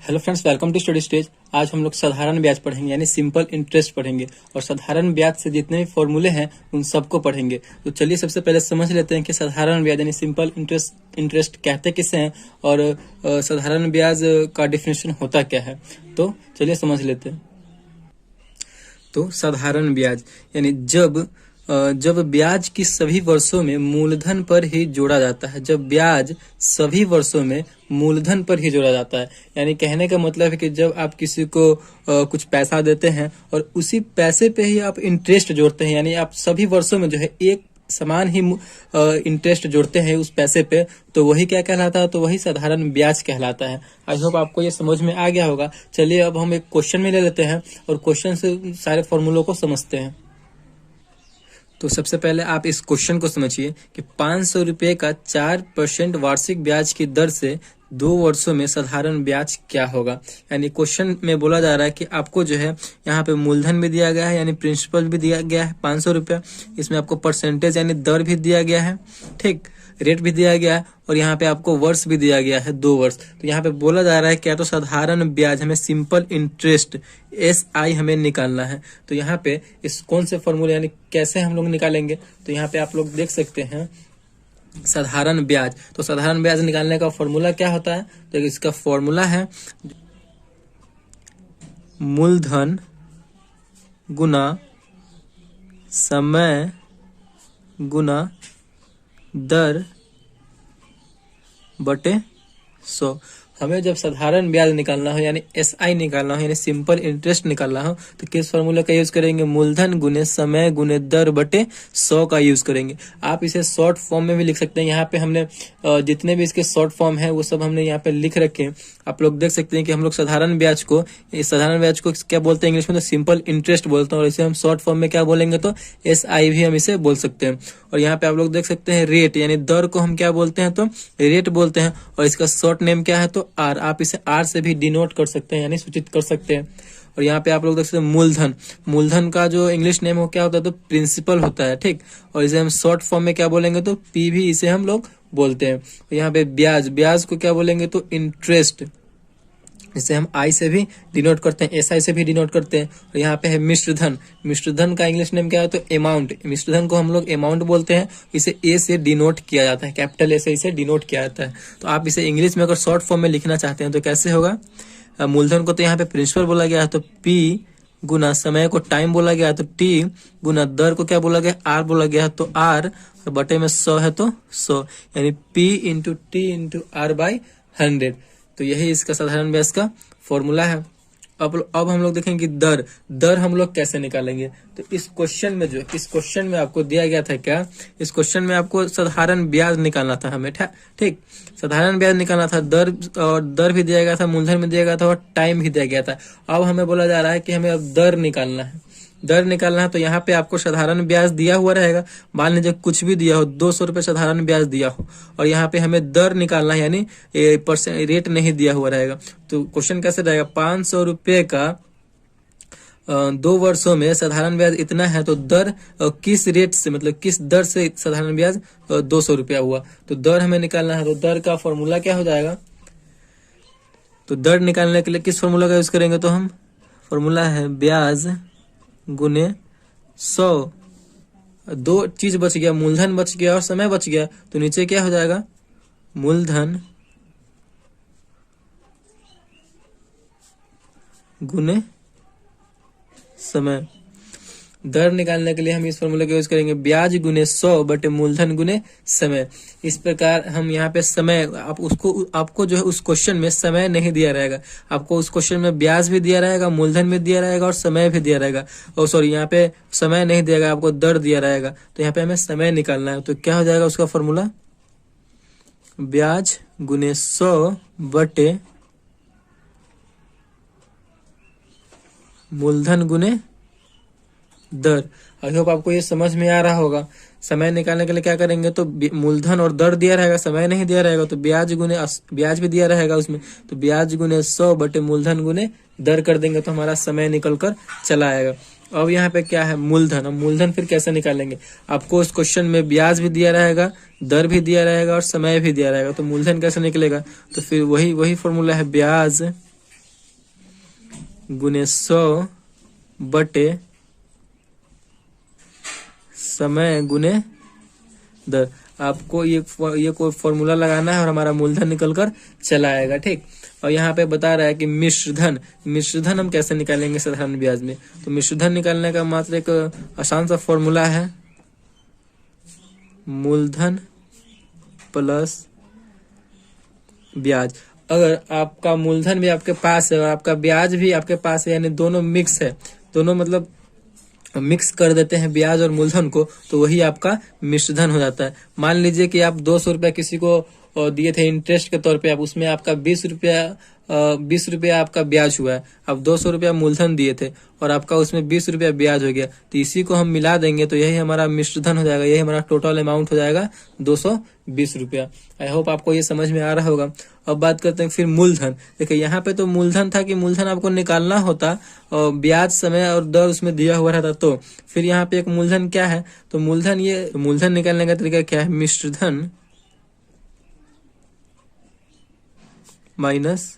Hello friends, welcome to study stage. आज हम लोग साधारण ब्याज पढ़ेंगे यानी सिंपल इंटरेस्ट पढ़ेंगे और साधारण ब्याज से जितने भी फॉर्मूले हैं उन सबको पढ़ेंगे। तो चलिए सबसे पहले समझ लेते हैं कि साधारण ब्याज यानी सिंपल इंटरेस्ट कहते किसे हैं और साधारण ब्याज का डिफिनेशन होता क्या है। तो चलिए समझ लेते हैं। तो साधारण ब्याज यानी जब ब्याज की सभी वर्षों में मूलधन पर ही जोड़ा जाता है। जब ब्याज सभी वर्षों में मूलधन पर ही जोड़ा जाता है, यानी कहने का मतलब है कि जब आप किसी को कुछ पैसा देते हैं और उसी पैसे पे ही आप इंटरेस्ट जोड़ते हैं, यानी आप सभी वर्षों में जो है एक समान ही इंटरेस्ट जोड़ते हैं उस पैसे पे, तो वही क्या कहलाता है? तो वही साधारण ब्याज कहलाता है। आई होप आपको ये समझ में आ गया होगा। चलिए अब हम एक क्वेश्चन में ले लेते हैं और क्वेश्चन से सारे फॉर्मूलों को समझते हैं। तो सबसे पहले आप इस क्वेश्चन को समझिए कि 500 रुपये का 4% वार्षिक ब्याज की दर से 2 वर्षों में साधारण ब्याज क्या होगा। यानी क्वेश्चन में बोला जा रहा है कि आपको जो है यहाँ पे मूलधन भी दिया गया है, यानी प्रिंसिपल भी दिया गया है 500 रुपया। इसमें आपको परसेंटेज यानी दर भी दिया गया है, ठीक, रेट भी दिया गया है और यहाँ पे आपको वर्ष भी दिया गया है 2 वर्ष। तो यहाँ पे बोला जा रहा है क्या? तो साधारण ब्याज हमें सिंपल इंटरेस्ट SI हमें निकालना है। तो यहाँ पे इस कौन से फॉर्मूले यानी कैसे हम लोग निकालेंगे? तो यहाँ पे आप लोग देख सकते हैं साधारण ब्याज। तो साधारण ब्याज निकालने का फॉर्मूला क्या होता है? तो इसका फॉर्मूला है मूलधन गुना समय गुना दर बटे 100। हमें जब साधारण ब्याज निकालना हो यानी SI निकालना हो यानी सिंपल इंटरेस्ट निकालना हो तो किस फॉर्मूला का यूज करेंगे? मूलधन गुने समय गुने दर बटे 100 का यूज करेंगे। आप इसे शॉर्ट फॉर्म में भी लिख सकते हैं। यहाँ पे हमने जितने भी इसके शॉर्ट फॉर्म है वो सब हमने यहाँ पे लिख रखे हैं। आप लोग देख सकते हैं कि हम लोग साधारण ब्याज को क्या बोलते हैं इंग्लिश में? तो सिंपल इंटरेस्ट बोलते हैं और इसे हम शॉर्ट फॉर्म में क्या बोलेंगे? तो SI भी हम इसे बोल सकते हैं। और यहाँ पे आप लोग देख सकते हैं रेट यानी दर को हम क्या बोलते हैं? तो रेट बोलते हैं और इसका शॉर्ट नेम क्या है? तो R। आप इसे R से भी डिनोट कर सकते हैं यानी सूचित कर सकते हैं। और यहाँ पे आप लोग देख सकते हैं मूलधन का जो इंग्लिश नेम हो क्या होता है? तो प्रिंसिपल होता है, ठीक। और इसे हम शॉर्ट फॉर्म में क्या बोलेंगे? तो P भी इसे हम लोग बोलते हैं। और यहाँ पे ब्याज को क्या बोलेंगे? तो इंटरेस्ट, इसे हम I से भी डिनोट करते हैं, SI से भी डिनोट करते हैं। और यहाँ पे है मिश्रधन का इंग्लिश नेम क्या है? तो अमाउंट। मिश्रधन को हम लोग अमाउंट बोलते हैं, इसे A से डिनोट किया जाता है, कैपिटल A से इसे डिनोट किया जाता है। तो आप इसे इंग्लिश में अगर शॉर्ट फॉर्म में लिखना चाहते हैं तो कैसे होगा? मूलधन को तो यहाँ पे प्रिंसिपल बोला गया है तो P गुना समय को टाइम बोला गया है तो T गुना दर को क्या बोला गया? R बोला गया है तो R और बटे में 100 है तो 100, यानी P into T into R by 100। तो यही इसका साधारण ब्याज का फॉर्मूला है। अब हम लोग देखेंगे दर हम लोग कैसे निकालेंगे। तो इस क्वेश्चन में आपको दिया गया था क्या? इस क्वेश्चन में आपको साधारण ब्याज निकालना था हमें, ठीक। साधारण ब्याज निकालना था, दर भी दिया गया था, मूलधन भी दिया गया था और टाइम भी दिया गया था। अब हमें बोला जा रहा है कि हमें अब दर निकालना है। तो यहाँ पे आपको साधारण ब्याज दिया हुआ रहेगा। मान लीजिए कुछ भी दिया हो, 200 रुपये साधारण ब्याज दिया हो और यहाँ पे हमें दर निकालना है यानी रेट नहीं दिया हुआ रहेगा। तो क्वेश्चन कैसे रहेगा? 500 रुपये का 2 वर्षों में साधारण ब्याज इतना है तो दर किस रेट से, मतलब किस दर से साधारण ब्याज 200 रुपया हुआ। तो दर हमें निकालना है। तो दर का फॉर्मूला क्या हो जाएगा? तो दर निकालने के लिए किस फॉर्मूला का यूज करेंगे? तो हम फॉर्मूला है ब्याज गुने 100। 2 चीज बच गया, मूलधन बच गया और समय बच गया। तो नीचे क्या हो जाएगा? मूलधन गुने समय। दर निकालने के लिए हम इस फॉर्मूले का यूज करेंगे ब्याज गुने 100 बटे मूलधन गुने समय। इस प्रकार हम यहाँ पे समय आपको जो है उस क्वेश्चन में समय नहीं दिया रहेगा, आपको उस क्वेश्चन में ब्याज भी दिया रहेगा, मूलधन भी दिया रहेगा और समय भी दिया रहेगा। और सॉरी, यहाँ पे समय नहीं दिया रहेगा, आपको दर दिया रहेगा। तो यहाँ पे हमें समय निकालना है। तो क्या हो जाएगा उसका फॉर्मूला? ब्याज गुने 100 बटे मूलधन गुने दर। आई होप आपको ये समझ में आ रहा होगा। समय निकालने के लिए क्या करेंगे? तो मूलधन और दर दिया रहेगा, समय नहीं दिया रहेगा, तो ब्याज भी दिया रहेगा उसमें, तो ब्याज गुने 100 बटे मूलधन गुने दर कर देंगे तो हमारा समय निकल कर चला आएगा। अब यहाँ पे क्या है? मूलधन। अब मूलधन फिर कैसे निकालेंगे? आपको उस क्वेश्चन में ब्याज भी दिया रहेगा, दर भी दिया रहेगा और समय भी दिया रहेगा। तो मूलधन कैसे निकलेगा? तो फिर वही फॉर्मूला है ब्याज गुने 100 बटे समय गुने दर। आपको ये कोई फॉर्मूला लगाना है और हमारा मूलधन निकल कर चला आएगा, ठीक। और यहाँ पे बता रहा है कि मिश्रधन हम कैसे निकालेंगे साधारण ब्याज में। तो मिश्रधन निकालने का मात्र एक आसान सा फॉर्मूला है, मूलधन प्लस ब्याज। अगर आपका मूलधन भी आपके पास है और आपका ब्याज भी आपके पास है, यानी दोनों मिक्स है, दोनों मतलब मिक्स कर देते हैं ब्याज और मूलधन को, तो वही आपका मिश्रधन हो जाता है। मान लीजिए कि आप 200 रुपया किसी को दिए थे इंटरेस्ट के तौर पे, आप उसमें आपका 20 रुपया आपका ब्याज हुआ है। आप 200 रुपया मूलधन दिए थे और आपका उसमें 20 रुपया ब्याज हो गया, तो इसी को हम मिला देंगे तो यही हमारा मिश्रधन हो जाएगा, यही हमारा टोटल अमाउंट हो जाएगा 220 रुपया। आई होप आपको ये समझ में आ रहा होगा। अब बात करते हैं फिर मूलधन। देखिए यहाँ पे तो मूलधन था कि मूलधन आपको निकालना होता और ब्याज समय और दर उसमें दिया हुआ रहता, तो फिर यहाँ पे एक मूलधन क्या है, तो मूलधन निकालने का तरीका क्या है, मिश्रधन माइनस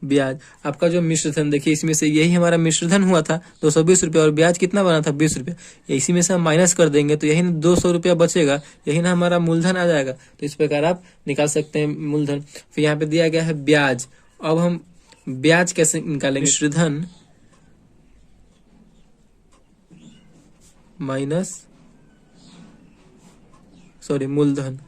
ब्याज। आपका जो मिश्रधन देखिए, इसमें से यही हमारा मिश्रधन हुआ था 220 रुपया और ब्याज कितना बना था 20 रुपया, इसी में से हम माइनस कर देंगे तो यही 200 रुपया बचेगा, यही ना हमारा मूलधन आ जाएगा। तो इस प्रकार आप निकाल सकते हैं मूलधन। फिर यहाँ पे दिया गया है ब्याज। अब हम ब्याज कैसे निकालेंगे, मिश्रधन माइनस मूलधन।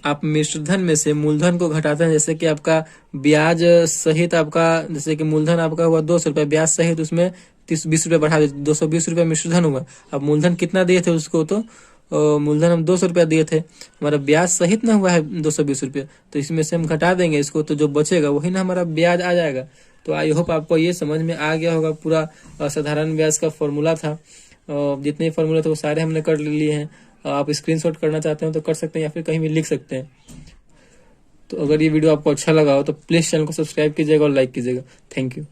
आप मिश्रधन में से मूलधन को घटाते हैं, जैसे कि आपका ब्याज सहित आपका, जैसे कि मूलधन आपका हुआ 200 रुपया, ब्याज सहित उसमें 20 रुपया बढ़ा देते, 220 रुपया मिश्रधन हुआ। अब मूलधन कितना दिए थे उसको, तो मूलधन हम 200 रुपया दिए थे, हमारा ब्याज सहित ना हुआ है 220 रुपया, तो इसमें से हम घटा देंगे इसको, तो जो बचेगा वही ना हमारा ब्याज आ जाएगा। तो आई होप आपको ये समझ में आ गया होगा। पूरा साधारण ब्याज का फॉर्मूला था, जितने फॉर्मूले थे वो सारे हमने कर लिए हैं। आप स्क्रीनशॉट करना चाहते हो तो कर सकते हैं या फिर कहीं भी लिख सकते हैं। तो अगर ये वीडियो आपको अच्छा लगा हो तो प्लीज चैनल को सब्सक्राइब कीजिएगा और लाइक कीजिएगा। Thank you.